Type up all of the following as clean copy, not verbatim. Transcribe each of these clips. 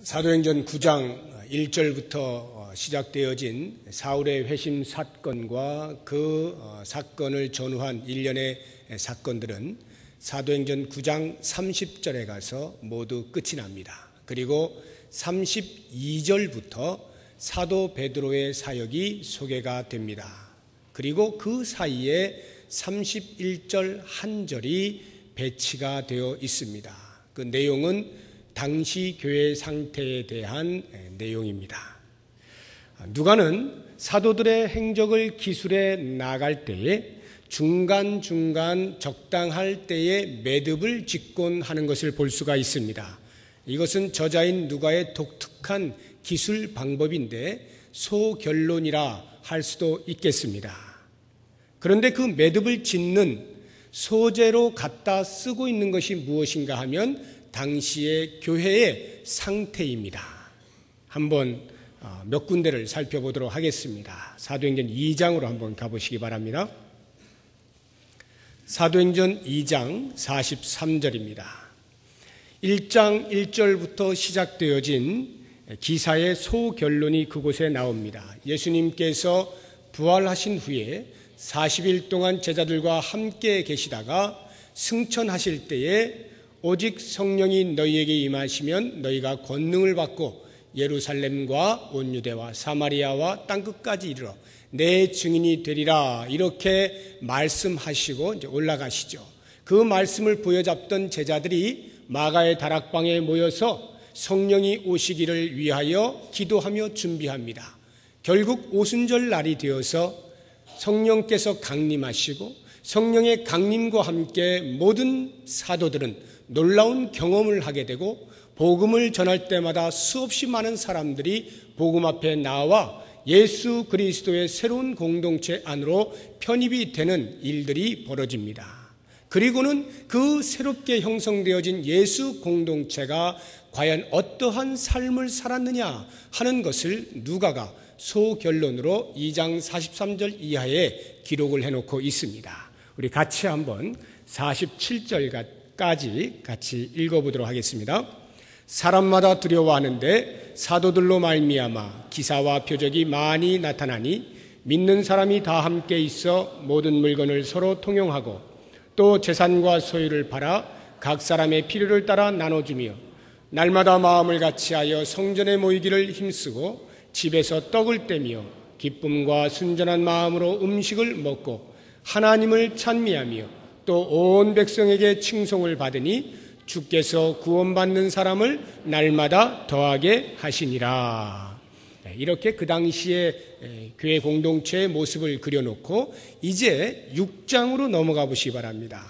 사도행전 9장 1절부터 시작되어진 사울의 회심 사건과 그 사건을 전후한 일련의 사건들은 사도행전 9장 30절에 가서 모두 끝이 납니다. 그리고 32절부터 사도 베드로의 사역이 소개가 됩니다. 그리고 그 사이에 31절 한 절이 배치가 되어 있습니다. 그 내용은 당시 교회 상태에 대한 내용입니다. 누가는 사도들의 행적을 기술해 나갈 때에 중간중간 적당할 때에 매듭을 짓곤 하는 것을 볼 수가 있습니다. 이것은 저자인 누가의 독특한 기술 방법인데 소결론이라 할 수도 있겠습니다. 그런데 그 매듭을 짓는 소재로 갖다 쓰고 있는 것이 무엇인가 하면 당시의 교회의 상태입니다. 한번 몇 군데를 살펴보도록 하겠습니다. 사도행전 2장으로 한번 가보시기 바랍니다. 사도행전 2장 43절입니다. 1장 1절부터 시작되어진 기사의 소결론이 그곳에 나옵니다. 예수님께서 부활하신 후에 40일 동안 제자들과 함께 계시다가 승천하실 때에 오직 성령이 너희에게 임하시면 너희가 권능을 받고 예루살렘과 온 유대와 사마리아와 땅끝까지 이르러 내 증인이 되리라, 이렇게 말씀하시고 이제 올라가시죠. 그 말씀을 부여잡던 제자들이 마가의 다락방에 모여서 성령이 오시기를 위하여 기도하며 준비합니다. 결국 오순절 날이 되어서 성령께서 강림하시고 성령의 강림과 함께 모든 사도들은 놀라운 경험을 하게 되고 복음을 전할 때마다 수없이 많은 사람들이 복음 앞에 나와 예수 그리스도의 새로운 공동체 안으로 편입이 되는 일들이 벌어집니다. 그리고는 그 새롭게 형성되어진 예수 공동체가 과연 어떠한 삶을 살았느냐 하는 것을 누가가 소결론으로 2장 43절 이하에 기록을 해놓고 있습니다. 우리 같이 한번 47절까지 같이 읽어보도록 하겠습니다. 사람마다 두려워하는데 사도들로 말미암아 기사와 표적이 많이 나타나니 믿는 사람이 다 함께 있어 모든 물건을 서로 통용하고 또 재산과 소유를 팔아 각 사람의 필요를 따라 나눠주며 날마다 마음을 같이하여 성전에 모이기를 힘쓰고 집에서 떡을 떼며 기쁨과 순전한 마음으로 음식을 먹고 하나님을 찬미하며 또 온 백성에게 칭송을 받으니 주께서 구원받는 사람을 날마다 더하게 하시니라. 이렇게 그 당시에 교회 공동체의 모습을 그려놓고 이제 6장으로 넘어가 보시기 바랍니다.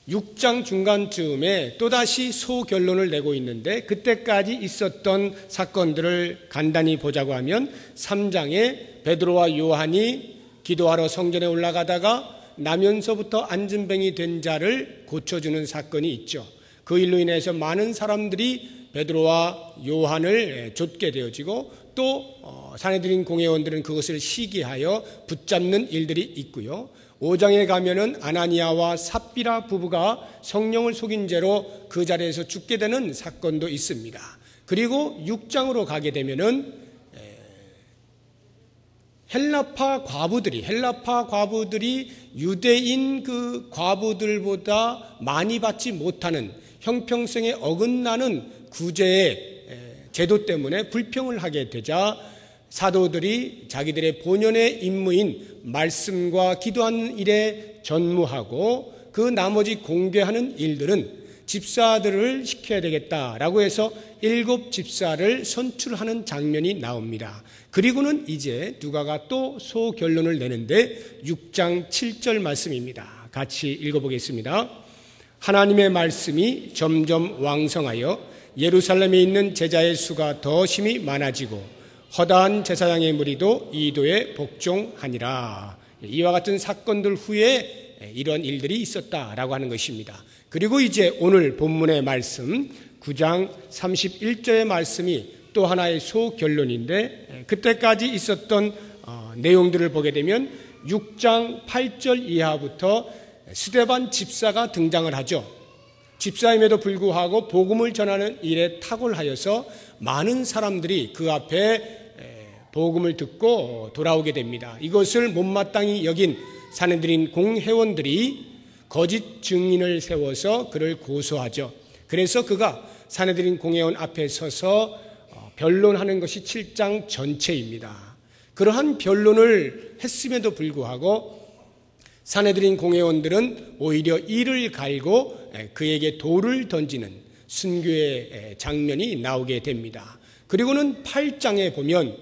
6장 중간쯤에 또다시 소결론을 내고 있는데 그때까지 있었던 사건들을 간단히 보자고 하면 3장에 베드로와 요한이 기도하러 성전에 올라가다가 나면서부터 안진뱅이 된 자를 고쳐주는 사건이 있죠. 그 일로 인해서 많은 사람들이 베드로와 요한을 좇게 되어지고 또 산헤드린 공회원들은 그것을 시기하여 붙잡는 일들이 있고요. 5장에 가면은 아나니아와 삽비라 부부가 성령을 속인 죄로 그 자리에서 죽게 되는 사건도 있습니다. 그리고 6장으로 가게 되면은 헬라파 과부들이 유대인 그 과부들보다 많이 받지 못하는 형평성에 어긋나는 구제의 제도 때문에 불평을 하게 되자 사도들이 자기들의 본연의 임무인 말씀과 기도하는 일에 전무하고 그 나머지 공개하는 일들은 집사들을 시켜야 되겠다라고 해서 7 집사를 선출하는 장면이 나옵니다. 그리고는 이제 누가가 또 소결론을 내는데 6장 7절 말씀입니다. 같이 읽어보겠습니다. 하나님의 말씀이 점점 왕성하여 예루살렘에 있는 제자의 수가 더 심히 많아지고 허다한 제사장의 무리도 이도에 복종하니라. 이와 같은 사건들 후에 이런 일들이 있었다라고 하는 것입니다. 그리고 이제 오늘 본문의 말씀 9장 31절의 말씀이 또 하나의 소결론인데 그때까지 있었던 내용들을 보게 되면 6장 8절 이하부터 스데반 집사가 등장을 하죠. 집사임에도 불구하고 복음을 전하는 일에 탁월하여서 많은 사람들이 그 앞에 복음을 듣고 돌아오게 됩니다. 이것을 못마땅히 여긴 산헤드린 공회원들이 거짓 증인을 세워서 그를 고소하죠. 그래서 그가 산헤드린 공회원 앞에 서서 변론하는 것이 7장 전체입니다. 그러한 변론을 했음에도 불구하고 산헤드린 공회원들은 오히려 이를 갈고 그에게 돌을 던지는 순교의 장면이 나오게 됩니다. 그리고는 8장에 보면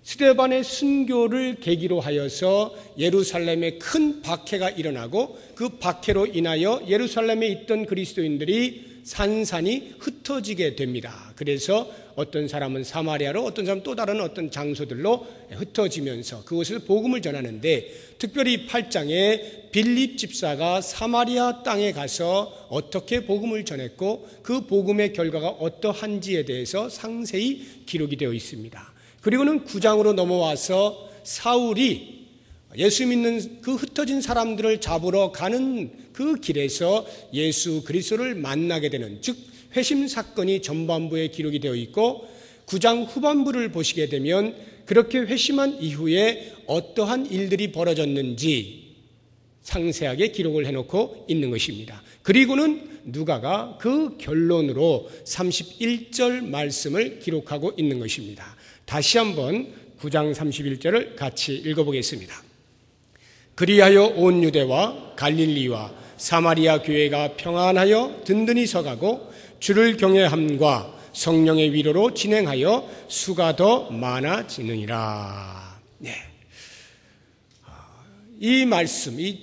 스데반의 순교를 계기로 하여서 예루살렘에 큰 박해가 일어나고 그 박해로 인하여 예루살렘에 있던 그리스도인들이 산산이 흩어지게 됩니다. 그래서 어떤 사람은 사마리아로, 어떤 사람은 또 다른 어떤 장소들로 흩어지면서 그곳에서 복음을 전하는데, 특별히 8장에 빌립 집사가 사마리아 땅에 가서 어떻게 복음을 전했고 그 복음의 결과가 어떠한지에 대해서 상세히 기록이 되어 있습니다. 그리고는 9장으로 넘어와서 사울이 예수 믿는 그 흩어진 사람들을 잡으러 가는 그 길에서 예수 그리스도를 만나게 되는, 즉 회심 사건이 전반부에 기록이 되어 있고 9장 후반부를 보시게 되면 그렇게 회심한 이후에 어떠한 일들이 벌어졌는지 상세하게 기록을 해놓고 있는 것입니다. 그리고는 누가가 그 결론으로 31절 말씀을 기록하고 있는 것입니다. 다시 한번 9장 31절을 같이 읽어보겠습니다. 그리하여 온 유대와 갈릴리와 사마리아 교회가 평안하여 든든히 서가고 주를 경외함과 성령의 위로로 진행하여 수가 더 많아지느니라. 네. 이 말씀, 이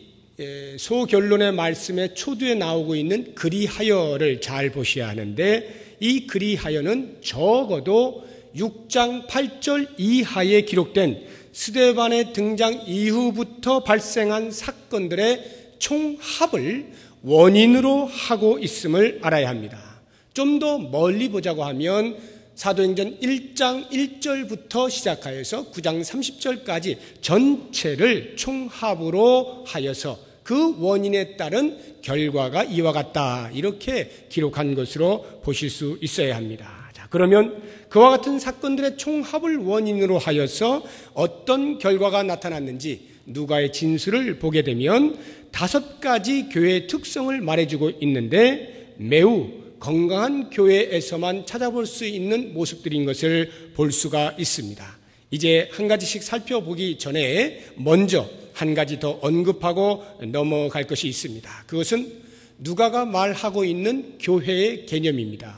소결론의 말씀의 초두에 나오고 있는 그리하여를 잘 보셔야 하는데, 이 그리하여는 적어도 6장 8절 이하에 기록된 스데반의 등장 이후부터 발생한 사건들의 총합을 원인으로 하고 있음을 알아야 합니다. 좀 더 멀리 보자고 하면 사도행전 1장 1절부터 시작하여서 9장 30절까지 전체를 총합으로 하여서 그 원인에 따른 결과가 이와 같다, 이렇게 기록한 것으로 보실 수 있어야 합니다. 자, 그러면 그와 같은 사건들의 총합을 원인으로 하여서 어떤 결과가 나타났는지 누가의 진술을 보게 되면 5가지 교회의 특성을 말해주고 있는데, 매우 건강한 교회에서만 찾아볼 수 있는 모습들인 것을 볼 수가 있습니다. 이제 한 가지씩 살펴보기 전에 먼저 한 가지 더 언급하고 넘어갈 것이 있습니다. 그것은 누가가 말하고 있는 교회의 개념입니다.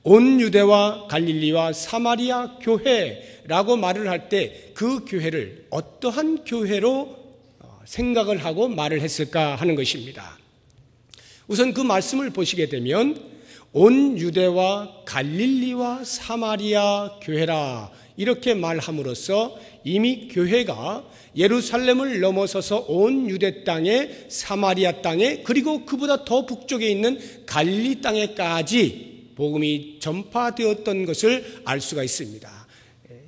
온 유대와 갈릴리와 사마리아 교회라고 말을 할 때 그 교회를 어떠한 교회로 생각을 하고 말을 했을까 하는 것입니다. 우선 그 말씀을 보시게 되면 온 유대와 갈릴리와 사마리아 교회라 이렇게 말함으로써 이미 교회가 예루살렘을 넘어서서 온 유대 땅에, 사마리아 땅에, 그리고 그보다 더 북쪽에 있는 갈릴리 땅에까지 복음이 전파되었던 것을 알 수가 있습니다.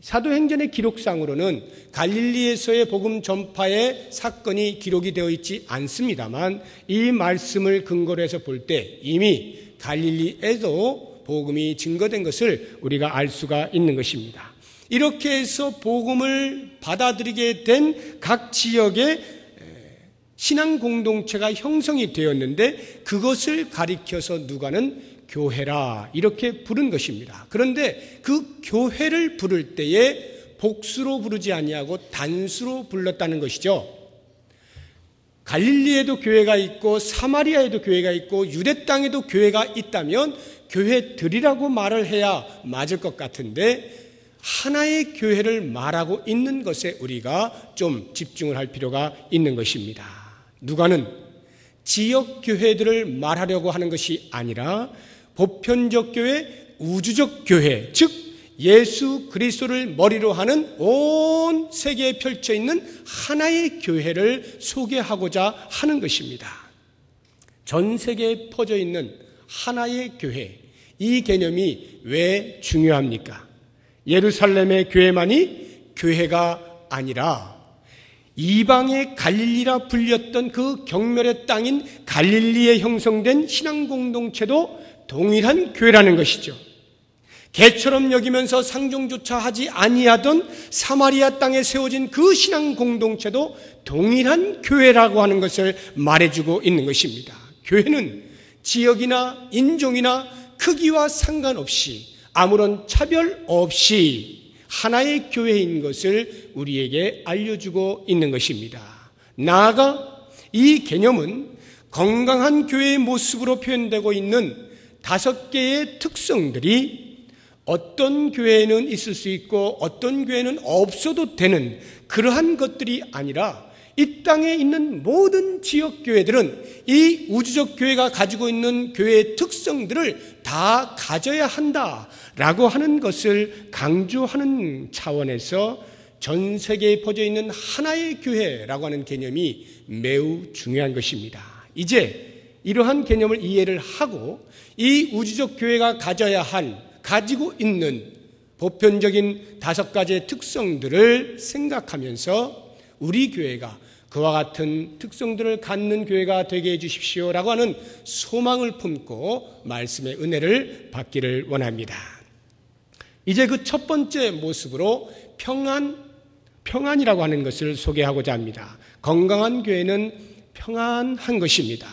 사도행전의 기록상으로는 갈릴리에서의 복음 전파의 사건이 기록이 되어 있지 않습니다만, 이 말씀을 근거로 해서 볼 때 이미 갈릴리에도 복음이 증거된 것을 우리가 알 수가 있는 것입니다. 이렇게 해서 복음을 받아들이게 된 각 지역의 신앙 공동체가 형성이 되었는데, 그것을 가리켜서 누가는 교회라 이렇게 부른 것입니다. 그런데 그 교회를 부를 때에 복수로 부르지 아니하고 단수로 불렀다는 것이죠. 갈릴리에도 교회가 있고 사마리아에도 교회가 있고 유대 땅에도 교회가 있다면 교회들이라고 말을 해야 맞을 것 같은데, 하나의 교회를 말하고 있는 것에 우리가 좀 집중을 할 필요가 있는 것입니다. 누가는 지역 교회들을 말하려고 하는 것이 아니라 보편적 교회, 우주적 교회, 즉 예수 그리스도를 머리로 하는 온 세계에 펼쳐 있는 하나의 교회를 소개하고자 하는 것입니다. 전 세계에 퍼져 있는 하나의 교회, 이 개념이 왜 중요합니까? 예루살렘의 교회만이 교회가 아니라 이방의 갈릴리라 불렸던 그 경멸의 땅인 갈릴리에 형성된 신앙 공동체도 동일한 교회라는 것이죠. 개처럼 여기면서 상종조차 하지 아니하던 사마리아 땅에 세워진 그 신앙 공동체도 동일한 교회라고 하는 것을 말해주고 있는 것입니다. 교회는 지역이나 인종이나 크기와 상관없이 아무런 차별 없이 하나의 교회인 것을 우리에게 알려주고 있는 것입니다. 나아가 이 개념은 건강한 교회의 모습으로 표현되고 있는 5개의 특성들이 어떤 교회는 있을 수 있고 어떤 교회는 없어도 되는 그러한 것들이 아니라 이 땅에 있는 모든 지역교회들은 이 우주적 교회가 가지고 있는 교회의 특성들을 다 가져야 한다라고 하는 것을 강조하는 차원에서 전 세계에 퍼져 있는 하나의 교회라고 하는 개념이 매우 중요한 것입니다. 이제 이러한 개념을 이해를 하고 이 우주적 교회가 가지고 있는 보편적인 5가지의 특성들을 생각하면서 우리 교회가 그와 같은 특성들을 갖는 교회가 되게 해주십시오라고 하는 소망을 품고 말씀의 은혜를 받기를 원합니다. 이제 그 첫 번째 모습으로 평안이라고 하는 것을 소개하고자 합니다. 건강한 교회는 평안한 것입니다.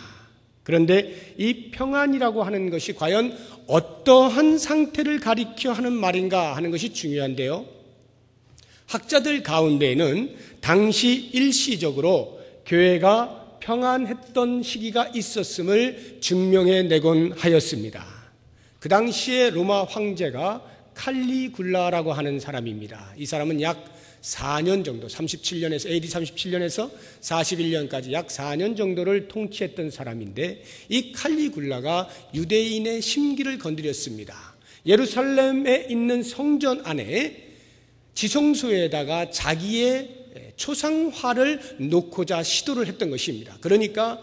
그런데 이 평안이라고 하는 것이 과연 어떠한 상태를 가리켜 하는 말인가 하는 것이 중요한데요. 학자들 가운데에는 당시 일시적으로 교회가 평안했던 시기가 있었음을 증명해 내곤 하였습니다. 그 당시에 로마 황제가 칼리굴라라고 하는 사람입니다. 이 사람은 약 4년 정도, 37년에서 AD 37년에서 41년까지 약 4년 정도를 통치했던 사람인데 이 칼리굴라가 유대인의 심기를 건드렸습니다. 예루살렘에 있는 성전 안에 지성소에다가 자기의 초상화를 놓고자 시도를 했던 것입니다. 그러니까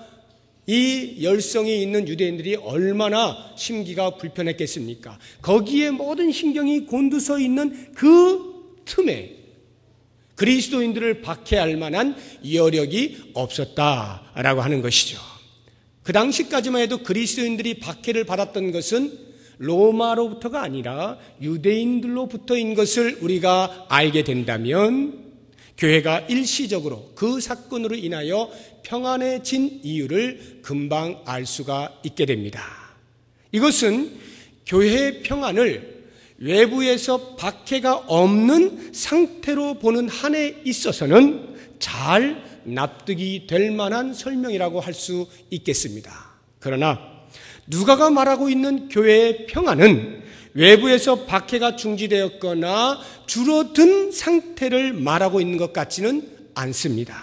이 열성이 있는 유대인들이 얼마나 심기가 불편했겠습니까? 거기에 모든 신경이 곤두서 있는 그 틈에 그리스도인들을 박해할 만한 여력이 없었다라고 하는 것이죠. 그 당시까지만 해도 그리스도인들이 박해를 받았던 것은 로마로부터가 아니라 유대인들로부터인 것을 우리가 알게 된다면 교회가 일시적으로 그 사건으로 인하여 평안해진 이유를 금방 알 수가 있게 됩니다. 이것은 교회의 평안을 외부에서 박해가 없는 상태로 보는 한에 있어서는 잘 납득이 될 만한 설명이라고 할 수 있겠습니다. 그러나 누가가 말하고 있는 교회의 평안은 외부에서 박해가 중지되었거나 줄어든 상태를 말하고 있는 것 같지는 않습니다.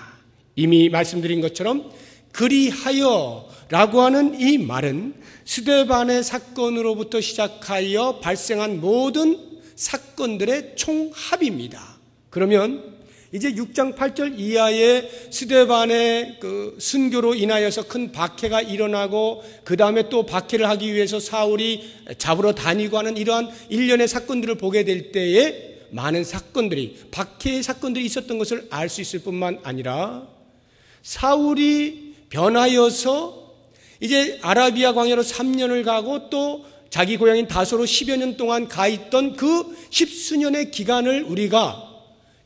이미 말씀드린 것처럼 그리하여라고 하는 이 말은 스데반의 사건으로부터 시작하여 발생한 모든 사건들의 총합입니다. 그러면 이제 6장 8절 이하의 스데반의 그 순교로 인하여서 큰 박해가 일어나고 그 다음에 또 박해를 하기 위해서 사울이 잡으러 다니고 하는 이러한 일련의 사건들을 보게 될 때에 많은 사건들이 박해의 사건들이 있었던 것을 알 수 있을 뿐만 아니라 사울이 변하여서 이제 아라비아 광야로 3년을 가고 또 자기 고향인 다소로 10여 년 동안 가 있던 그 10수년의 기간을 우리가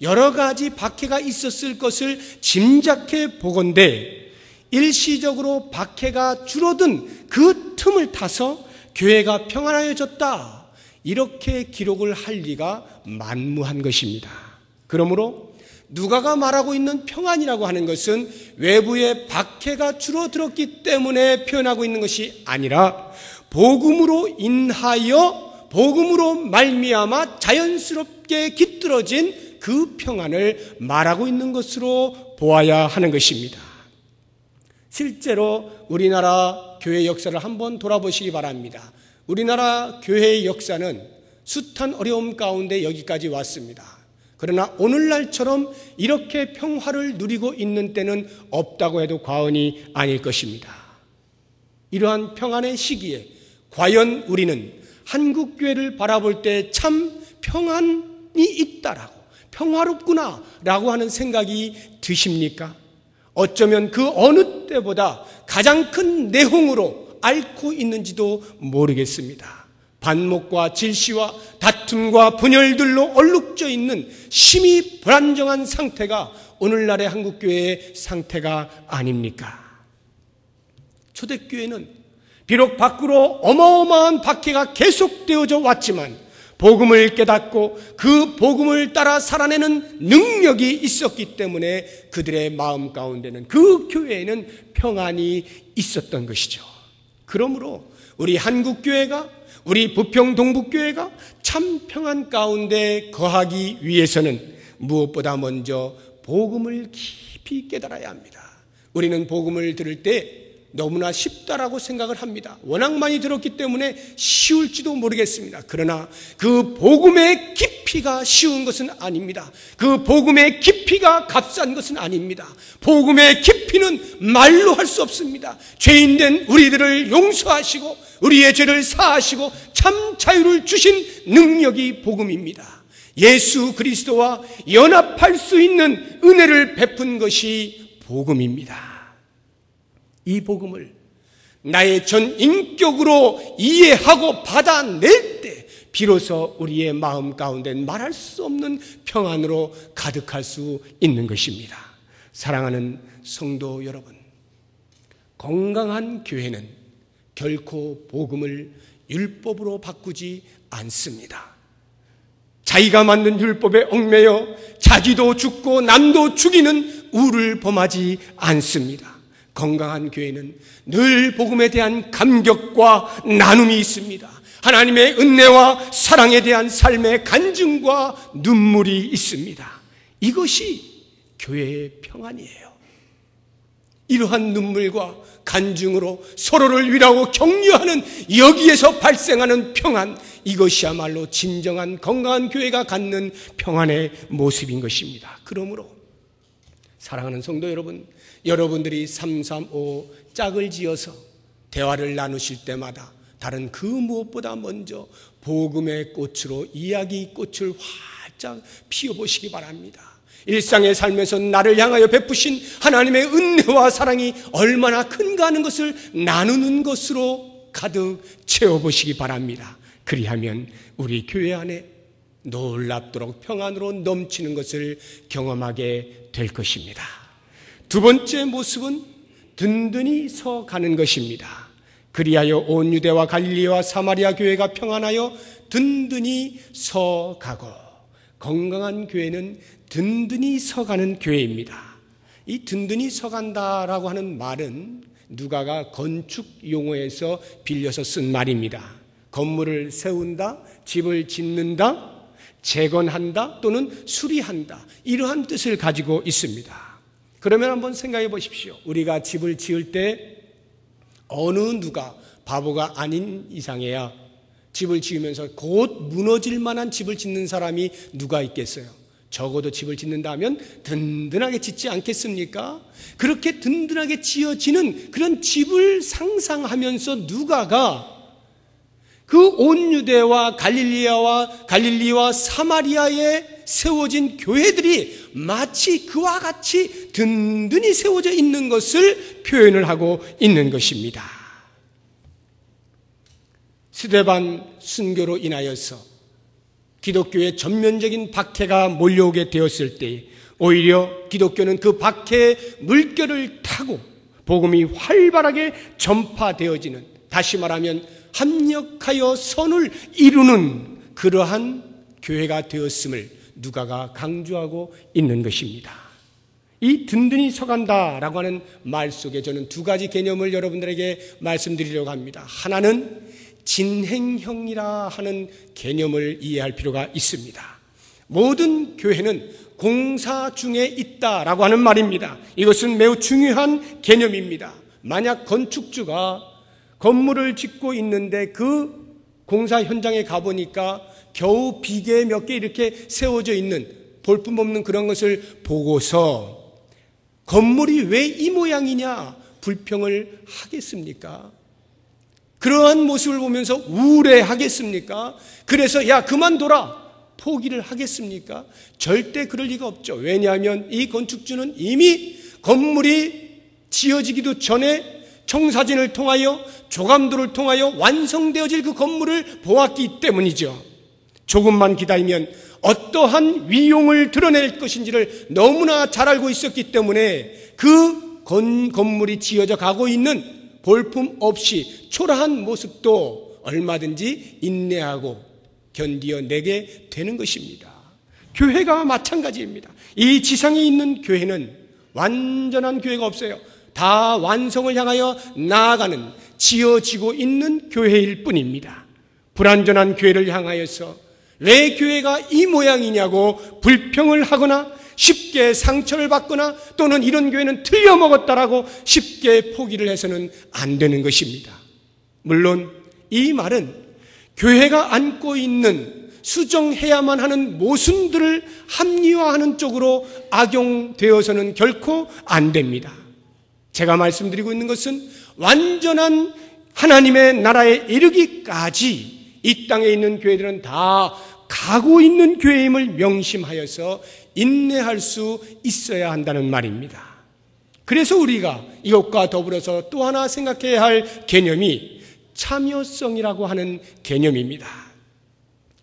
여러 가지 박해가 있었을 것을 짐작해 보건대 일시적으로 박해가 줄어든 그 틈을 타서 교회가 평안해졌다. 이렇게 기록을 할 리가 만무한 것입니다. 그러므로 누가가 말하고 있는 평안이라고 하는 것은 외부의 박해가 줄어들었기 때문에 표현하고 있는 것이 아니라 복음으로 인하여 복음으로 말미암아 자연스럽게 깃들어진 그 평안을 말하고 있는 것으로 보아야 하는 것입니다. 실제로 우리나라 교회 역사를 한번 돌아보시기 바랍니다. 우리나라 교회의 역사는 숱한 어려움 가운데 여기까지 왔습니다. 그러나 오늘날처럼 이렇게 평화를 누리고 있는 때는 없다고 해도 과언이 아닐 것입니다. 이러한 평안의 시기에 과연 우리는 한국교회를 바라볼 때 참 평안이 있다라고, 평화롭구나 라고 하는 생각이 드십니까? 어쩌면 그 어느 때보다 가장 큰 내홍으로 앓고 있는지도 모르겠습니다. 반목과 질시와 다툼과 분열들로 얼룩져 있는 심히 불안정한 상태가 오늘날의 한국교회의 상태가 아닙니까? 초대교회는 비록 밖으로 어마어마한 박해가 계속되어져 왔지만 복음을 깨닫고 그 복음을 따라 살아내는 능력이 있었기 때문에 그들의 마음 가운데는, 그 교회에는 평안이 있었던 것이죠. 그러므로 우리 한국교회가, 우리 부평 동북교회가 참 평안 가운데 거하기 위해서는 무엇보다 먼저 복음을 깊이 깨달아야 합니다. 우리는 복음을 들을 때 너무나 쉽다라고 생각을 합니다. 워낙 많이 들었기 때문에 쉬울지도 모르겠습니다. 그러나 그 복음의 깊이가 쉬운 것은 아닙니다. 그 복음의 깊이가 값싼 것은 아닙니다. 복음의 깊이는 말로 할 수 없습니다. 죄인된 우리들을 용서하시고 우리의 죄를 사하시고 참 자유를 주신 능력이 복음입니다. 예수 그리스도와 연합할 수 있는 은혜를 베푼 것이 복음입니다. 이 복음을 나의 전 인격으로 이해하고 받아낼 때 비로소 우리의 마음 가운데 말할 수 없는 평안으로 가득할 수 있는 것입니다. 사랑하는 성도 여러분, 건강한 교회는 결코 복음을 율법으로 바꾸지 않습니다. 자기가 만든 율법에 얽매여 자기도 죽고 남도 죽이는 우를 범하지 않습니다. 건강한 교회는 늘 복음에 대한 감격과 나눔이 있습니다. 하나님의 은혜와 사랑에 대한 삶의 간증과 눈물이 있습니다. 이것이 교회의 평안이에요. 이러한 눈물과 간증으로 서로를 위로하고 격려하는 여기에서 발생하는 평안, 이것이야말로 진정한 건강한 교회가 갖는 평안의 모습인 것입니다. 그러므로 사랑하는 성도 여러분, 여러분들이 335 짝을 지어서 대화를 나누실 때마다 다른 그 무엇보다 먼저 복음의 꽃으로 이야기 꽃을 활짝 피워보시기 바랍니다. 일상의 삶에서 나를 향하여 베푸신 하나님의 은혜와 사랑이 얼마나 큰가 하는 것을 나누는 것으로 가득 채워보시기 바랍니다. 그리하면 우리 교회 안에 놀랍도록 평안으로 넘치는 것을 경험하게 될 것입니다. 두 번째 모습은 든든히 서 가는 것입니다. 그리하여 온 유대와 갈릴리와 사마리아 교회가 평안하여 든든히 서 가고, 건강한 교회는 든든히 서가는 교회입니다. 이 든든히 서간다라고 하는 말은 누가가 건축 용어에서 빌려서 쓴 말입니다. 건물을 세운다, 집을 짓는다, 재건한다 또는 수리한다, 이러한 뜻을 가지고 있습니다. 그러면 한번 생각해 보십시오. 우리가 집을 지을 때 어느 누가 바보가 아닌 이상해야 집을 지으면서 곧 무너질 만한 집을 짓는 사람이 누가 있겠어요? 적어도 집을 짓는다 하면 든든하게 짓지 않겠습니까? 그렇게 든든하게 지어지는 그런 집을 상상하면서 누가가 그 온 유대와 갈릴리와 사마리아에 세워진 교회들이 마치 그와 같이 든든히 세워져 있는 것을 표현을 하고 있는 것입니다. 스데반 순교로 인하여서 기독교의 전면적인 박해가 몰려오게 되었을 때 오히려 기독교는 그 박해의 물결을 타고 복음이 활발하게 전파되어지는, 다시 말하면 합력하여 선을 이루는 그러한 교회가 되었음을 누가가 강조하고 있는 것입니다. 이 든든히 서간다라고 하는 말 속에 저는 두 가지 개념을 여러분들에게 말씀드리려고 합니다. 하나는 진행형이라 하는 개념을 이해할 필요가 있습니다. 모든 교회는 공사 중에 있다라고 하는 말입니다. 이것은 매우 중요한 개념입니다. 만약 건축주가 건물을 짓고 있는데 그 공사 현장에 가보니까 겨우 비계 몇 개 이렇게 세워져 있는 볼품없는 그런 것을 보고서 건물이 왜 이 모양이냐 불평을 하겠습니까? 그러한 모습을 보면서 우울해하겠습니까? 그래서 야 그만둬라, 포기를 하겠습니까? 절대 그럴 리가 없죠. 왜냐하면 이 건축주는 이미 건물이 지어지기도 전에 청사진을 통하여 조감도를 통하여 완성되어질 그 건물을 보았기 때문이죠. 조금만 기다리면 어떠한 위용을 드러낼 것인지를 너무나 잘 알고 있었기 때문에 그 건물이 지어져 가고 있는 볼품 없이 초라한 모습도 얼마든지 인내하고 견디어내게 되는 것입니다. 교회가 마찬가지입니다. 이 지상에 있는 교회는 완전한 교회가 없어요. 다 완성을 향하여 나아가는 지어지고 있는 교회일 뿐입니다. 불완전한 교회를 향하여서 왜 교회가 이 모양이냐고 불평을 하거나 쉽게 상처를 받거나 또는 이런 교회는 틀려먹었다라고 쉽게 포기를 해서는 안 되는 것입니다. 물론 이 말은 교회가 안고 있는 수정해야만 하는 모순들을 합리화하는 쪽으로 악용되어서는 결코 안 됩니다. 제가 말씀드리고 있는 것은 완전한 하나님의 나라에 이르기까지 이 땅에 있는 교회들은 다 가고 있는 교회임을 명심하여서 인내할 수 있어야 한다는 말입니다. 그래서 우리가 이것과 더불어서 또 하나 생각해야 할 개념이 참여성이라고 하는 개념입니다.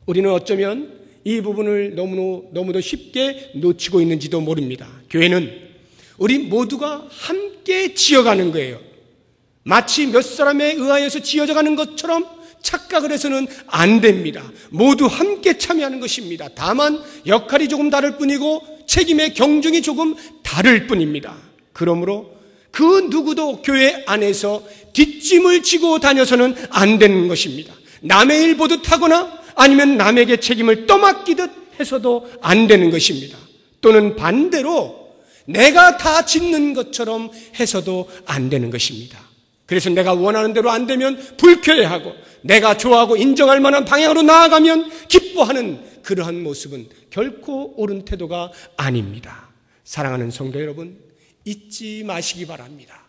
우리는 어쩌면 이 부분을 너무도 쉽게 놓치고 있는지도 모릅니다. 교회는 우리 모두가 함께 지어가는 거예요. 마치 몇 사람에 의하여서 지어져 가는 것처럼 착각을 해서는 안 됩니다. 모두 함께 참여하는 것입니다. 다만 역할이 조금 다를 뿐이고 책임의 경중이 조금 다를 뿐입니다. 그러므로 그 누구도 교회 안에서 뒷짐을 지고 다녀서는 안 되는 것입니다. 남의 일 보듯 하거나 아니면 남에게 책임을 떠맡기듯 해서도 안 되는 것입니다. 또는 반대로 내가 다 짓는 것처럼 해서도 안 되는 것입니다. 그래서 내가 원하는 대로 안 되면 불쾌해하고 내가 좋아하고 인정할 만한 방향으로 나아가면 기뻐하는 그러한 모습은 결코 옳은 태도가 아닙니다. 사랑하는 성도 여러분, 잊지 마시기 바랍니다.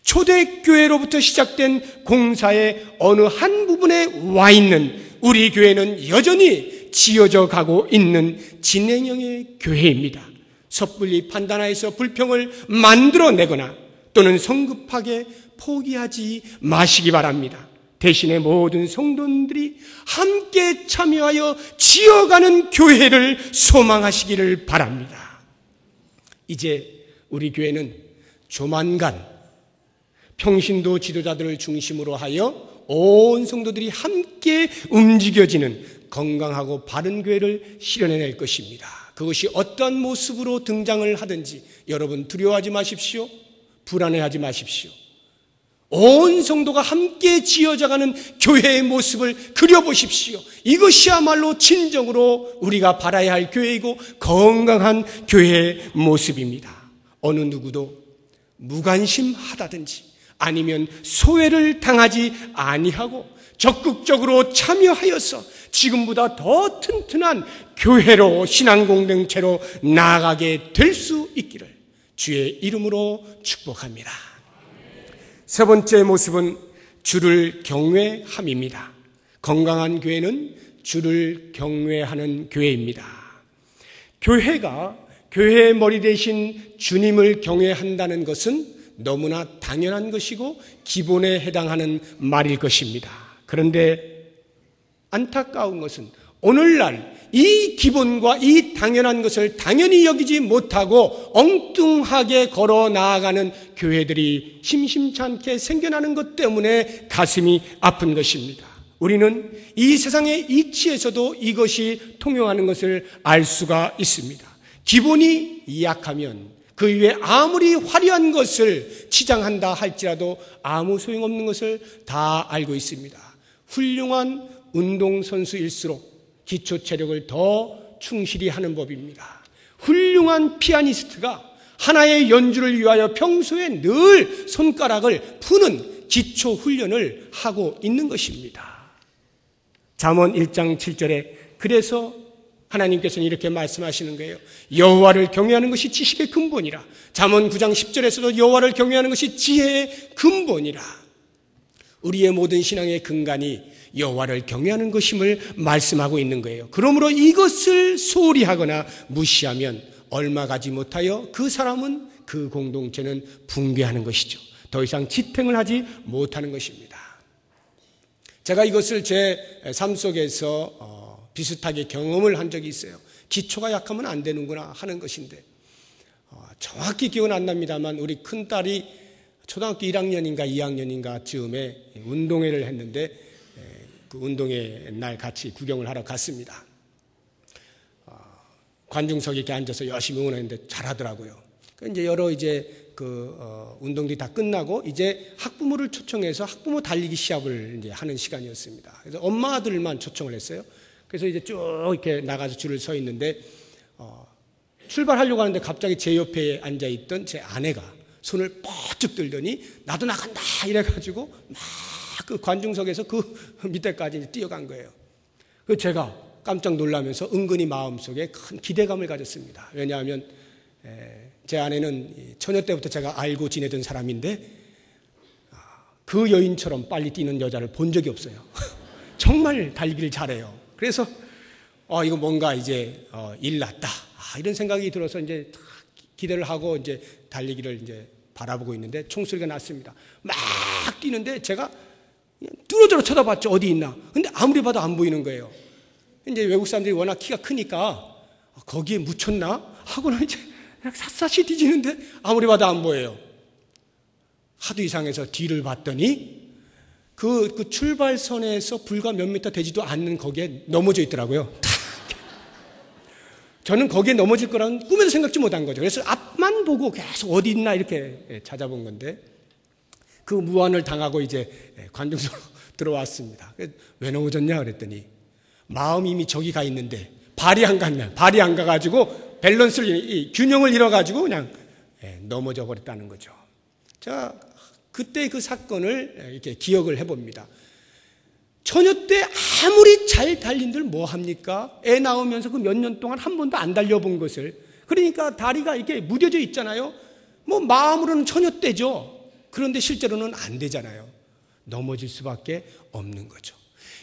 초대교회로부터 시작된 공사의 어느 한 부분에 와 있는 우리 교회는 여전히 지어져 가고 있는 진행형의 교회입니다. 섣불리 판단하여서 불평을 만들어내거나 또는 성급하게 포기하지 마시기 바랍니다. 대신에 모든 성도들이 함께 참여하여 지어가는 교회를 소망하시기를 바랍니다. 이제 우리 교회는 조만간 평신도 지도자들을 중심으로 하여 온 성도들이 함께 움직여지는 건강하고 바른 교회를 실현해낼 것입니다. 그것이 어떤 모습으로 등장을 하든지 여러분 두려워하지 마십시오. 불안해하지 마십시오. 온 성도가 함께 지어져가는 교회의 모습을 그려보십시오. 이것이야말로 진정으로 우리가 바라야 할 교회이고 건강한 교회의 모습입니다. 어느 누구도 무관심하다든지 아니면 소외를 당하지 아니하고 적극적으로 참여하여서 지금보다 더 튼튼한 교회로 신앙 공동체로 나아가게 될 수 있기를 주의 이름으로 축복합니다. 세 번째 모습은 주를 경외함입니다. 건강한 교회는 주를 경외하는 교회입니다. 교회가 교회의 머리 대신 주님을 경외한다는 것은 너무나 당연한 것이고 기본에 해당하는 말일 것입니다. 그런데 안타까운 것은 오늘날 이 기본과 이 당연한 것을 당연히 여기지 못하고 엉뚱하게 걸어 나아가는 교회들이 심심찮게 생겨나는 것 때문에 가슴이 아픈 것입니다. 우리는 이 세상의 이치에서도 이것이 통용하는 것을 알 수가 있습니다. 기본이 약하면 그 위에 아무리 화려한 것을 치장한다 할지라도 아무 소용없는 것을 다 알고 있습니다. 훌륭한 운동선수일수록 기초 체력을 더 충실히 하는 법입니다. 훌륭한 피아니스트가 하나의 연주를 위하여 평소에 늘 손가락을 푸는 기초 훈련을 하고 있는 것입니다. 잠언 1장 7절에 그래서 하나님께서는 이렇게 말씀하시는 거예요. 여호와를 경외하는 것이 지식의 근본이라. 잠언 9장 10절에서도 여호와를 경외하는 것이 지혜의 근본이라. 우리의 모든 신앙의 근간이 여호와를 경외하는 것임을 말씀하고 있는 거예요. 그러므로 이것을 소홀히 하거나 무시하면 얼마 가지 못하여 그 사람은, 그 공동체는 붕괴하는 것이죠. 더 이상 지탱을 하지 못하는 것입니다. 제가 이것을 제 삶 속에서 비슷하게 경험을 한 적이 있어요. 기초가 약하면 안 되는구나 하는 것인데, 정확히 기억은 안 납니다만 우리 큰딸이 초등학교 1학년인가 2학년인가 즈음에 운동회를 했는데, 그 운동회 날 같이 구경을 하러 갔습니다. 관중석에 이렇게 앉아서 열심히 응원했는데 잘하더라고요. 이제 여러 운동들이 다 끝나고 이제 학부모를 초청해서 학부모 달리기 시합을 이제 하는 시간이었습니다. 그래서 엄마들만 초청을 했어요. 그래서 이제 쭉 이렇게 나가서 줄을 서 있는데, 출발하려고 하는데 갑자기 제 옆에 앉아있던 제 아내가 손을 뻗쭉 들더니 나도 나간다 이래가지고 막 그 관중석에서 그 밑에까지 뛰어간 거예요. 그 제가 깜짝 놀라면서 은근히 마음속에 큰 기대감을 가졌습니다. 왜냐하면 제 아내는 처녀 때부터 제가 알고 지내던 사람인데 그 여인처럼 빨리 뛰는 여자를 본 적이 없어요. 정말 달리기를 잘해요. 그래서 이거 뭔가 이제 일 났다 이런 생각이 들어서 이제 기대를 하고 이제 달리기를 이제 바라보고 있는데 총소리가 났습니다. 막 뛰는데 제가 뚫어져라 쳐다봤죠. 어디 있나. 근데 아무리 봐도 안 보이는 거예요. 이제 외국 사람들이 워낙 키가 크니까 거기에 묻혔나 하고는 이제 샅샅이 뒤지는데 아무리 봐도 안 보여요. 하도 이상해서 뒤를 봤더니 그 출발선에서 불과 몇 미터 되지도 않는 거기에 넘어져 있더라고요. 저는 거기에 넘어질 거라는 꿈에도 생각지 못한 거죠. 그래서 앞만 보고 계속 어디 있나 이렇게 찾아본 건데, 그 무안을 당하고 이제 관중석으로 들어왔습니다. 왜 넘어졌냐 그랬더니 마음이 이미 저기 가 있는데 발이 안 가가지고 밸런스를, 균형을 잃어가지고 그냥 넘어져 버렸다는 거죠. 제가 그때 그 사건을 이렇게 기억을 해봅니다. 처녀 때 아무리 잘 달린들 뭐 합니까? 애 낳으면서 그 몇 년 동안 한 번도 안 달려본 것을. 그러니까 다리가 이렇게 무뎌져 있잖아요. 뭐 마음으로는 처녀 때죠. 그런데 실제로는 안 되잖아요. 넘어질 수밖에 없는 거죠.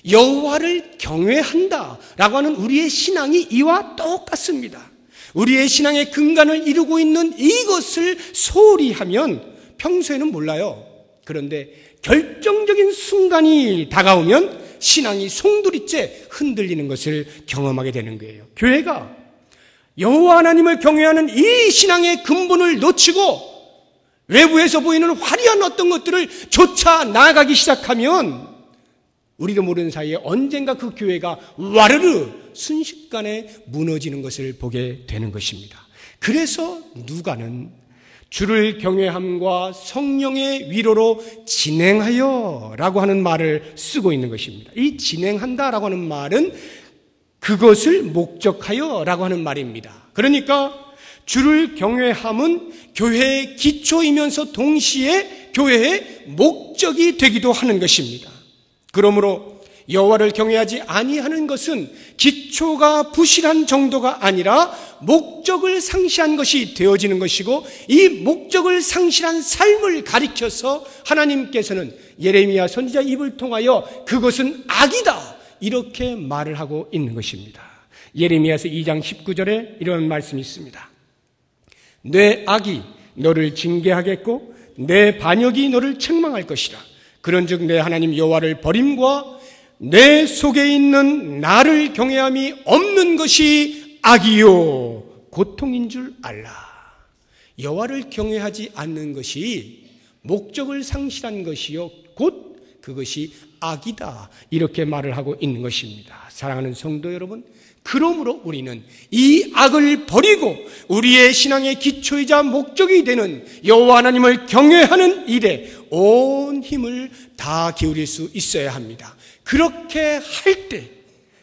여호와를 경외한다라고 하는 우리의 신앙이 이와 똑같습니다. 우리의 신앙의 근간을 이루고 있는 이것을 소홀히 하면 평소에는 몰라요. 그런데 결정적인 순간이 다가오면 신앙이 송두리째 흔들리는 것을 경험하게 되는 거예요. 교회가 여호와 하나님을 경외하는 이 신앙의 근본을 놓치고 외부에서 보이는 화려한 어떤 것들을 쫓아 나아가기 시작하면 우리도 모르는 사이에 언젠가 그 교회가 와르르 순식간에 무너지는 것을 보게 되는 것입니다. 그래서 누가는 주를 경외함과 성령의 위로로 진행하여 라고 하는 말을 쓰고 있는 것입니다. 이 진행한다 라고 하는 말은 그것을 목적하여 라고 하는 말입니다. 그러니까 주를 경외함은 교회의 기초이면서 동시에 교회의 목적이 되기도 하는 것입니다. 그러므로 여호와를 경외하지 아니하는 것은 기초가 부실한 정도가 아니라 목적을 상실한 것이 되어지는 것이고, 이 목적을 상실한 삶을 가리켜서 하나님께서는 예레미야 선지자 입을 통하여 그것은 악이다 이렇게 말을 하고 있는 것입니다. 예레미야서 2장 19절에 이런 말씀이 있습니다. 내 악이 너를 징계하겠고 내 반역이 너를 책망할 것이라. 그런즉 내 하나님 여호와를 버림과 내 속에 있는 나를 경외함이 없는 것이 악이요 고통인 줄 알라. 여호와를 경외하지 않는 것이 목적을 상실한 것이요 곧 그것이 악이다 이렇게 말을 하고 있는 것입니다. 사랑하는 성도 여러분, 그러므로 우리는 이 악을 버리고 우리의 신앙의 기초이자 목적이 되는 여호와 하나님을 경외하는 일에 온 힘을 다 기울일 수 있어야 합니다. 그렇게 할 때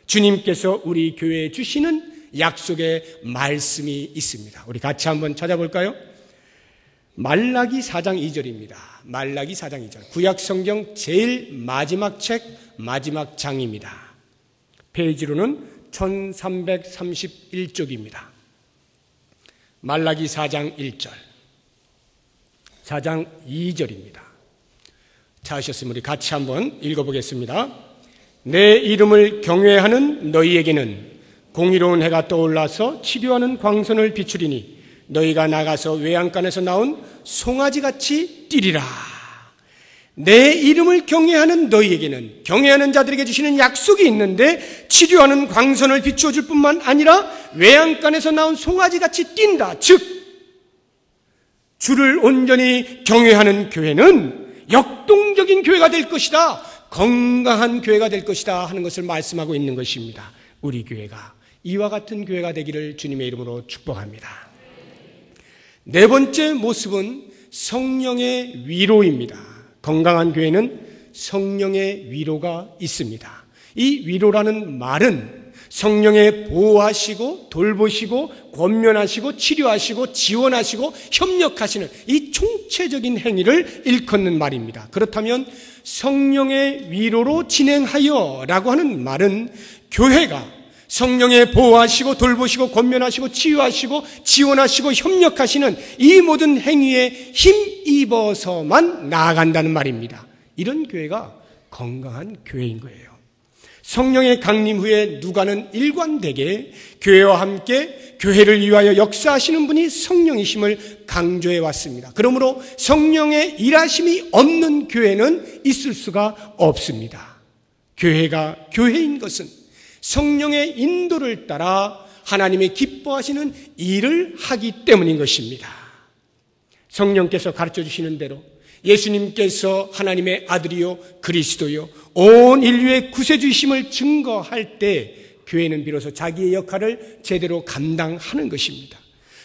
주님께서 우리 교회에 주시는 약속의 말씀이 있습니다. 우리 같이 한번 찾아볼까요? 말라기 4장 2절입니다. 말라기 4장 2절. 구약 성경 제일 마지막 책 마지막 장입니다. 페이지로는 1331쪽입니다. 말라기 4장 1절, 4장 2절입니다. 찾으셨으면 우리 같이 한번 읽어보겠습니다. 내 이름을 경외하는 너희에게는 공의로운 해가 떠올라서 치료하는 광선을 비추리니 너희가 나가서 외양간에서 나온 송아지같이 뛰리라. 내 이름을 경외하는 너희에게는 경외하는 자들에게 주시는 약속이 있는데 치료하는 광선을 비추어 줄 뿐만 아니라 외양간에서 나온 송아지같이 뛴다. 즉 주를 온전히 경외하는 교회는 역동적인 교회가 될 것이다. 건강한 교회가 될 것이다 하는 것을 말씀하고 있는 것입니다. 우리 교회가 이와 같은 교회가 되기를 주님의 이름으로 축복합니다. 네 번째 모습은 성령의 위로입니다. 건강한 교회는 성령의 위로가 있습니다. 이 위로라는 말은 성령의 보호하시고 돌보시고 권면하시고 치료하시고 지원하시고 협력하시는 이 총체적인 행위를 일컫는 말입니다. 그렇다면 성령의 위로로 진행하여 라고 하는 말은 교회가 성령의 보호하시고 돌보시고 권면하시고 치유하시고 지원하시고 협력하시는 이 모든 행위에 힘입어서만 나아간다는 말입니다. 이런 교회가 건강한 교회인 거예요. 성령의 강림 후에 누가는 일관되게 교회와 함께 교회를 위하여 역사하시는 분이 성령이심을 강조해 왔습니다. 그러므로 성령의 일하심이 없는 교회는 있을 수가 없습니다. 교회가 교회인 것은 성령의 인도를 따라 하나님의 기뻐하시는 일을 하기 때문인 것입니다. 성령께서 가르쳐 주시는 대로 예수님께서 하나님의 아들이요 그리스도요 온 인류의 구세주이심을 증거할 때 교회는 비로소 자기의 역할을 제대로 감당하는 것입니다.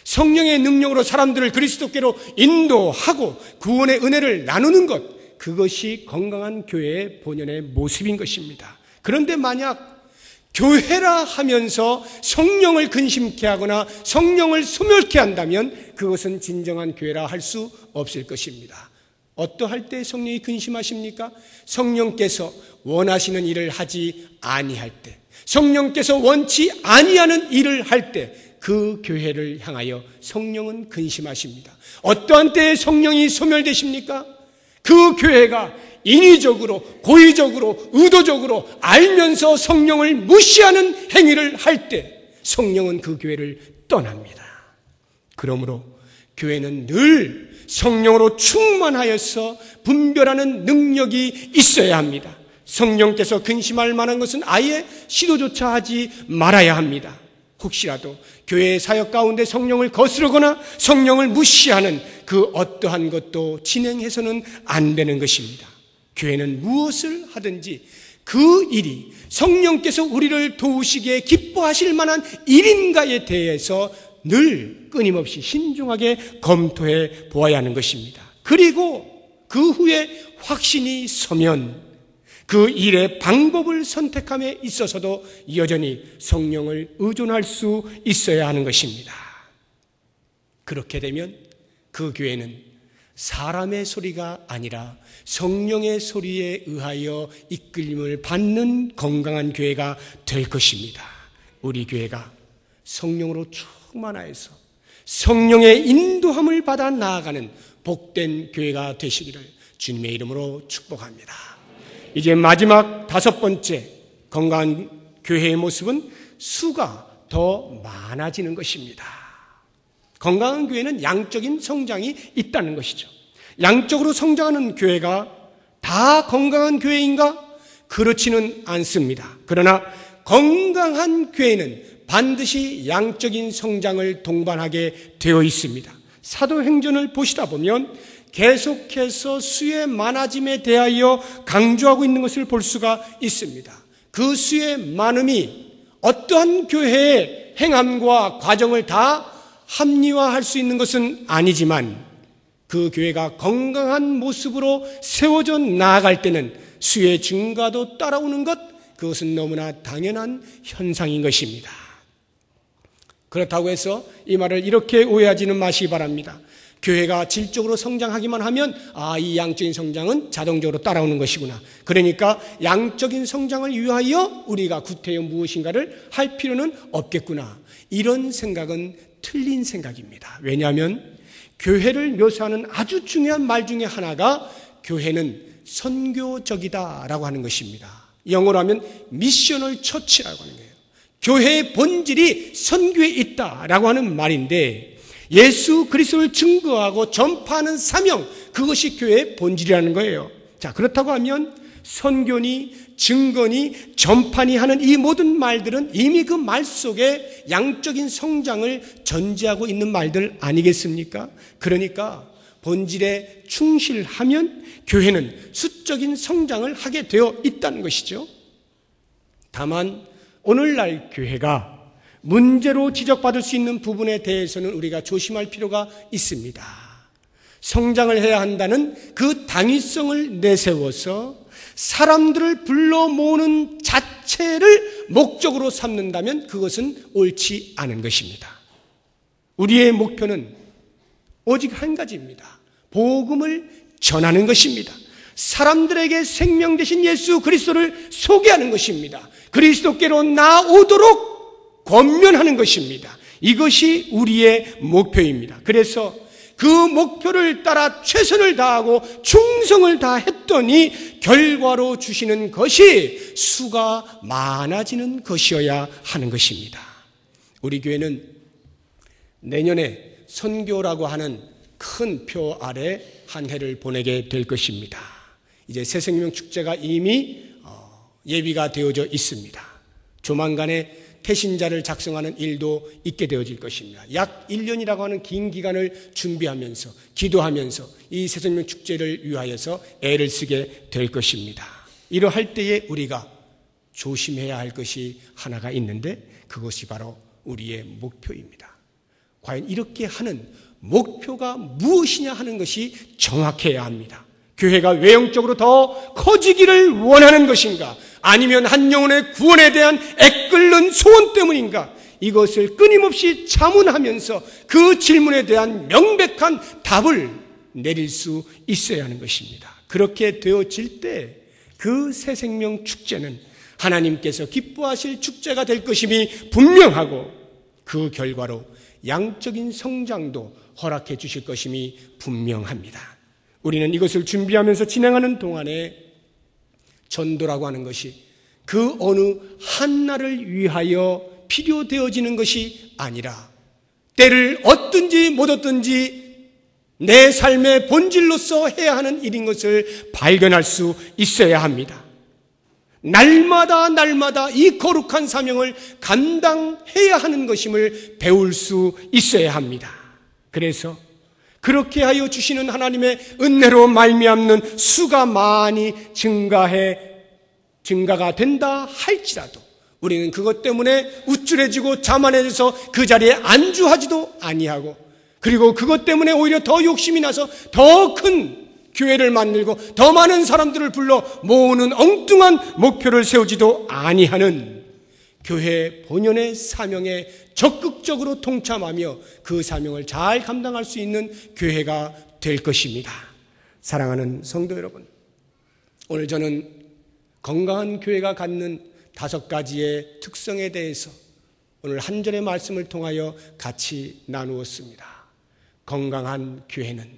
성령의 능력으로 사람들을 그리스도께로 인도하고 구원의 은혜를 나누는 것, 그것이 건강한 교회의 본연의 모습인 것입니다. 그런데 만약 교회라 하면서 성령을 근심케 하거나 성령을 소멸케 한다면 그것은 진정한 교회라 할 수 없을 것입니다. 어떠할 때 성령이 근심하십니까? 성령께서 원하시는 일을 하지 아니할 때, 성령께서 원치 아니하는 일을 할 때 그 교회를 향하여 성령은 근심하십니다. 어떠한 때에 성령이 소멸되십니까? 그 교회가 인위적으로 고의적으로 의도적으로 알면서 성령을 무시하는 행위를 할 때 성령은 그 교회를 떠납니다. 그러므로 교회는 늘 성령으로 충만하여서 분별하는 능력이 있어야 합니다. 성령께서 근심할 만한 것은 아예 시도조차 하지 말아야 합니다. 혹시라도 교회의 사역 가운데 성령을 거스르거나 성령을 무시하는 그 어떠한 것도 진행해서는 안 되는 것입니다. 교회는 무엇을 하든지 그 일이 성령께서 우리를 도우시기에 기뻐하실 만한 일인가에 대해서 늘 끊임없이 신중하게 검토해 보아야 하는 것입니다. 그리고 그 후에 확신이 서면 그 일의 방법을 선택함에 있어서도 여전히 성령을 의존할 수 있어야 하는 것입니다. 그렇게 되면 그 교회는 사람의 소리가 아니라 성령의 소리에 의하여 이끌림을 받는 건강한 교회가 될 것입니다. 우리 교회가 성령으로 충만하여서 성령의 인도함을 받아 나아가는 복된 교회가 되시기를 주님의 이름으로 축복합니다. 이제 마지막 다섯 번째 건강한 교회의 모습은 수가 더 많아지는 것입니다. 건강한 교회는 양적인 성장이 있다는 것이죠. 양적으로 성장하는 교회가 다 건강한 교회인가? 그렇지는 않습니다. 그러나 건강한 교회는 반드시 양적인 성장을 동반하게 되어 있습니다. 사도행전을 보시다 보면 계속해서 수의 많아짐에 대하여 강조하고 있는 것을 볼 수가 있습니다. 그 수의 많음이 어떠한 교회의 행함과 과정을 다 합리화할 수 있는 것은 아니지만 그 교회가 건강한 모습으로 세워져 나아갈 때는 수의 증가도 따라오는 것, 그것은 너무나 당연한 현상인 것입니다. 그렇다고 해서 이 말을 이렇게 오해하지는 마시기 바랍니다. 교회가 질적으로 성장하기만 하면 이 양적인 성장은 자동적으로 따라오는 것이구나. 그러니까 양적인 성장을 위하여 우리가 구태여 무엇인가를 할 필요는 없겠구나. 이런 생각은 틀린 생각입니다. 왜냐하면 교회를 묘사하는 아주 중요한 말 중에 하나가 교회는 선교적이다라고 하는 것입니다. 영어로 하면 미셔널 처치라고 하는 거예요. 교회의 본질이 선교에 있다라고 하는 말인데, 예수 그리스도를 증거하고 전파하는 사명, 그것이 교회의 본질이라는 거예요. 자, 그렇다고 하면 선교니 증거니 전파니 하는 이 모든 말들은 이미 그 말 속에 양적인 성장을 전제하고 있는 말들 아니겠습니까? 그러니까 본질에 충실하면 교회는 수적인 성장을 하게 되어 있다는 것이죠. 다만 오늘날 교회가 문제로 지적받을 수 있는 부분에 대해서는 우리가 조심할 필요가 있습니다. 성장을 해야 한다는 그 당위성을 내세워서 사람들을 불러 모으는 자체를 목적으로 삼는다면 그것은 옳지 않은 것입니다. 우리의 목표는 오직 한 가지입니다. 복음을 전하는 것입니다. 사람들에게 생명 되신 예수 그리스도를 소개하는 것입니다. 그리스도께로 나오도록 권면하는 것입니다. 이것이 우리의 목표입니다. 그래서 그 목표를 따라 최선을 다하고 충성을 다했더니 결과로 주시는 것이 수가 많아지는 것이어야 하는 것입니다. 우리 교회는 내년에 선교라고 하는 큰 표 아래 한 해를 보내게 될 것입니다. 이제 새생명 축제가 이미 예비가 되어져 있습니다. 조만간에 태신자를 작성하는 일도 있게 되어질 것입니다. 약 1년이라고 하는 긴 기간을 준비하면서 기도하면서 이 새생명 축제를 위하여서 애를 쓰게 될 것입니다. 이러할 때에 우리가 조심해야 할 것이 하나가 있는데 그것이 바로 우리의 목표입니다. 과연 이렇게 하는 목표가 무엇이냐 하는 것이 정확해야 합니다. 교회가 외형적으로 더 커지기를 원하는 것인가? 아니면 한 영혼의 구원에 대한 애끓는 소원 때문인가? 이것을 끊임없이 자문하면서 그 질문에 대한 명백한 답을 내릴 수 있어야 하는 것입니다. 그렇게 되어질 때 그 새생명 축제는 하나님께서 기뻐하실 축제가 될 것임이 분명하고 그 결과로 양적인 성장도 허락해 주실 것임이 분명합니다. 우리는 이것을 준비하면서 진행하는 동안에 전도라고 하는 것이 그 어느 한나를 위하여 필요되어지는 것이 아니라 때를 얻든지 못 얻든지 내 삶의 본질로서 해야 하는 일인 것을 발견할 수 있어야 합니다. 날마다 이 거룩한 사명을 감당해야 하는 것임을 배울 수 있어야 합니다. 그래서 그렇게 하여 주시는 하나님의 은혜로 말미암는 수가 많이 증가가 된다 할지라도 우리는 그것 때문에 우쭐해지고 자만해져서 그 자리에 안주하지도 아니하고, 그리고 그것 때문에 오히려 더 욕심이 나서 더 큰 교회를 만들고 더 많은 사람들을 불러 모으는 엉뚱한 목표를 세우지도 아니하는 교회 본연의 사명에 적극적으로 동참하며 그 사명을 잘 감당할 수 있는 교회가 될 것입니다. 사랑하는 성도 여러분, 오늘 저는 건강한 교회가 갖는 5가지의 특성에 대해서 오늘 한 절의 말씀을 통하여 같이 나누었습니다. 건강한 교회는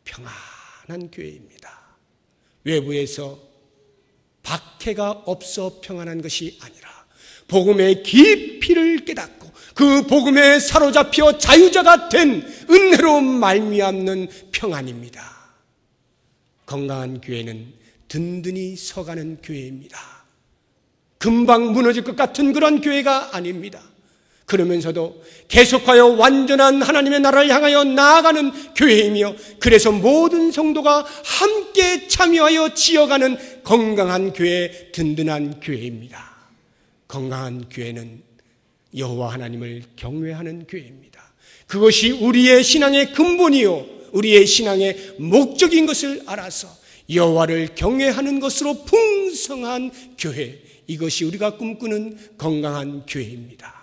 평안한 교회입니다. 외부에서 박해가 없어 평안한 것이 아니라 복음의 깊이를 깨닫고 그 복음에 사로잡혀 자유자가 된 은혜로 말미암는 평안입니다. 건강한 교회는 든든히 서가는 교회입니다. 금방 무너질 것 같은 그런 교회가 아닙니다. 그러면서도 계속하여 완전한 하나님의 나라를 향하여 나아가는 교회이며, 그래서 모든 성도가 함께 참여하여 지어가는 건강한 교회, 든든한 교회입니다. 건강한 교회는 여호와 하나님을 경외하는 교회입니다. 그것이 우리의 신앙의 근본이요 우리의 신앙의 목적인 것을 알아서 여호와를 경외하는 것으로 풍성한 교회, 이것이 우리가 꿈꾸는 건강한 교회입니다.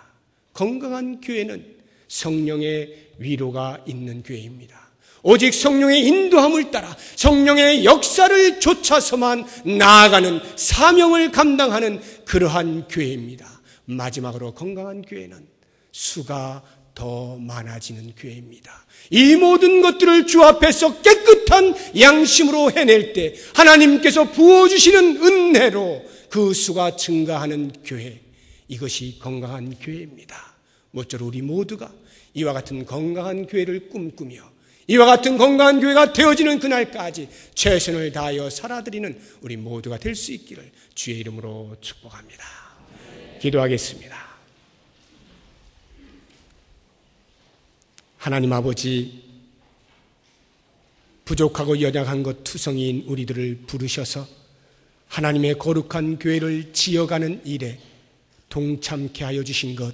건강한 교회는 성령의 위로가 있는 교회입니다. 오직 성령의 인도함을 따라 성령의 역사를 좇아서만 나아가는 사명을 감당하는 그러한 교회입니다. 마지막으로 건강한 교회는 수가 더 많아지는 교회입니다. 이 모든 것들을 주 앞에서 깨끗한 양심으로 해낼 때 하나님께서 부어주시는 은혜로 그 수가 증가하는 교회, 이것이 건강한 교회입니다. 모쪼록 우리 모두가 이와 같은 건강한 교회를 꿈꾸며 이와 같은 건강한 교회가 되어지는 그날까지 최선을 다하여 살아드리는 우리 모두가 될 수 있기를 주의 이름으로 축복합니다. 기도하겠습니다. 하나님 아버지, 부족하고 연약한 것 투성이인 우리들을 부르셔서 하나님의 거룩한 교회를 지어가는 일에 동참케 하여 주신 것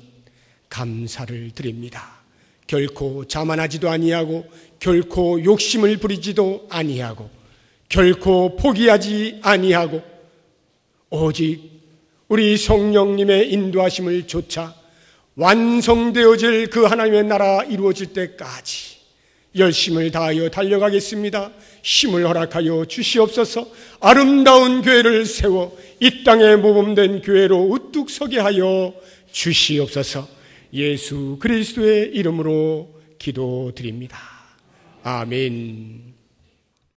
감사를 드립니다. 결코 자만하지도 아니하고 결코 욕심을 부리지도 아니하고 결코 포기하지 아니하고 오직 우리 성령님의 인도하심을 좇아 완성되어질 그 하나님의 나라 이루어질 때까지 열심을 다하여 달려가겠습니다. 힘을 허락하여 주시옵소서. 아름다운 교회를 세워 이 땅에 모범된 교회로 우뚝 서게 하여 주시옵소서. 예수 그리스도의 이름으로 기도드립니다. 아멘.